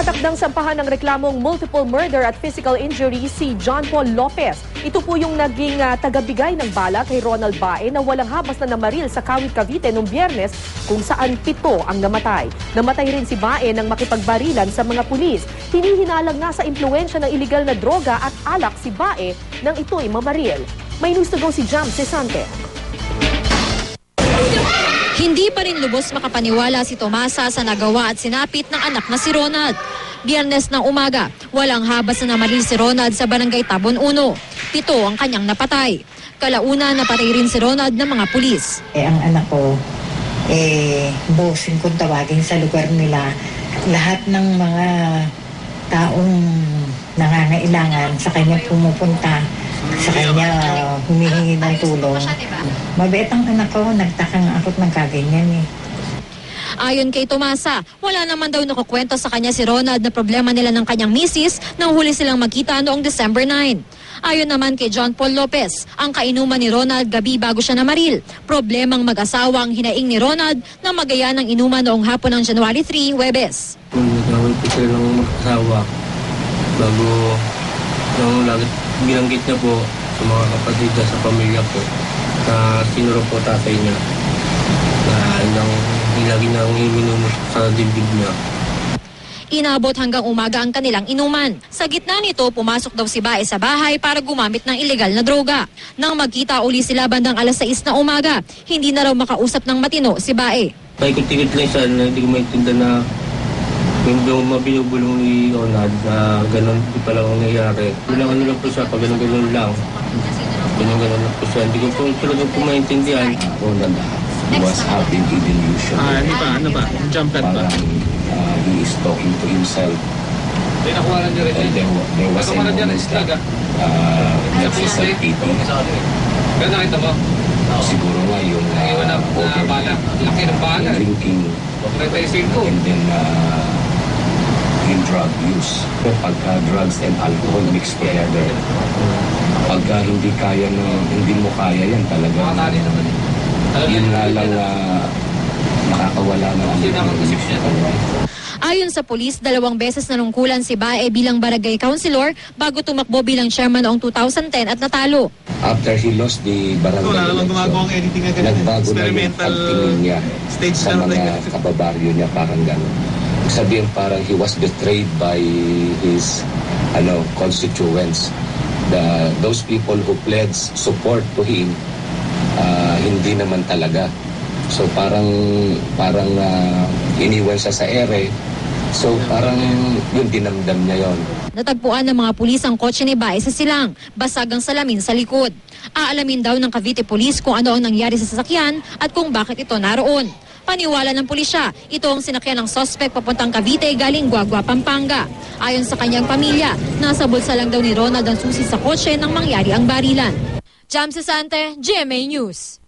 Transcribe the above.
Nakatakdang sampahan ng reklamong multiple murder at physical injury si John Paul Lopez. Ito po yung naging tagabigay ng bala kay Ronald Bae na walang habas na namaril sa Kawit, Cavite noong Biyernes kung saan 7 ang namatay. Namatay rin si Bae nang makipagbarilan sa mga pulis. Hinihinalang nga sa impluensya ng iligal na droga at alak si Bae nang ito'y mamaril. May news to go si Jam Cesante. Hindi pa rin lubos makapaniwala si Tomasa sa nagawa at sinapit ng anak na si Ronald. Biyernes ng umaga, walang habas na namaril si Ronald sa barangay Tabon 1. 7 ang kanyang napatay. Kalauna, napatay rin si Ronald ng mga pulis. Ang anak ko, bossing kung tawagin sa lugar nila, lahat ng mga taong nangangailangan sa kanya pumupunta, sa kanya humihingi ng tulong. Mabait ang anak ko, nagtakang akot ng kaganyan eh. Ayon kay Tomasa, wala naman daw nakukwento sa kanya si Ronald na problema nila ng kanyang misis nang huli silang magkita noong December 9. Ayon naman kay John Paul Lopez, ang kainuman ni Ronald gabi bago siya namaril. Problemang mag-asawa ang hinaing ni Ronald na magaya ng inuman noong hapon ng January 3, Huwebes. Nagawin po sila ng mag-asawa bago nung binanggit niya po sa mga kapatid niya, sa pamilya po, na sinuro po tatay niya na lagi nang iminumos sa dibdib niya. Inabot hanggang umaga ang kanilang inuman. Sa gitna nito, pumasok daw si Bae sa bahay para gumamit ng ilegal na droga. Nang magkita uli sila bandang alas 6 na umaga, hindi na raw makausap ng matino si Bae. Paikot-tikot lang siya na hindi ko maintindihan na yung mabinubulong ni Ronald na gano'n di pala ang nangyayari. Ano lang po siya, pag gano'n lang. Gano'n lang po siya. Hindi ko po talaga po maintindihan. Ronald was having a delusion. Ano ba? Jump pad ba? He is talking to himself. And there was a moment that nagsisalpito. Siguro nga yung drinking and then yung drug use. Pagka drugs and alcohol mixed together, pagka hindi mo kaya yan talaga. Yun nga lang nakakawala na ang isip. Ayon sa pulis, 2 beses nanungkulan si Bae bilang barangay councilor bago tumakbo bilang chairman noong 2010 at natalo. After he lost the barangay election, nagbago na yung pagtingin niya sa mga kababaryo niya, parang gano'n. Sabihin parang he was betrayed by his constituents. Those people who pledged support to him, hindi naman talaga. So parang iniwan siya sa ere. So parang yung dinamdam niya yon. Natagpuan ng mga pulis ang kotse ni Bae sa silang, basag ang salamin sa likod. Aalamin daw ng Cavite Police kung ano ang nangyari sa sasakyan at kung bakit ito naroon. Paniwala ng pulisya, ito ang sinakyan ng suspect papuntang Cavite galing Guagua, Pampanga. Ayon sa kanyang pamilya, nasa bulsa lang daw ni Ronald ang susi sa kotse nang mangyari ang barilan. Jam Cesante, GMA News.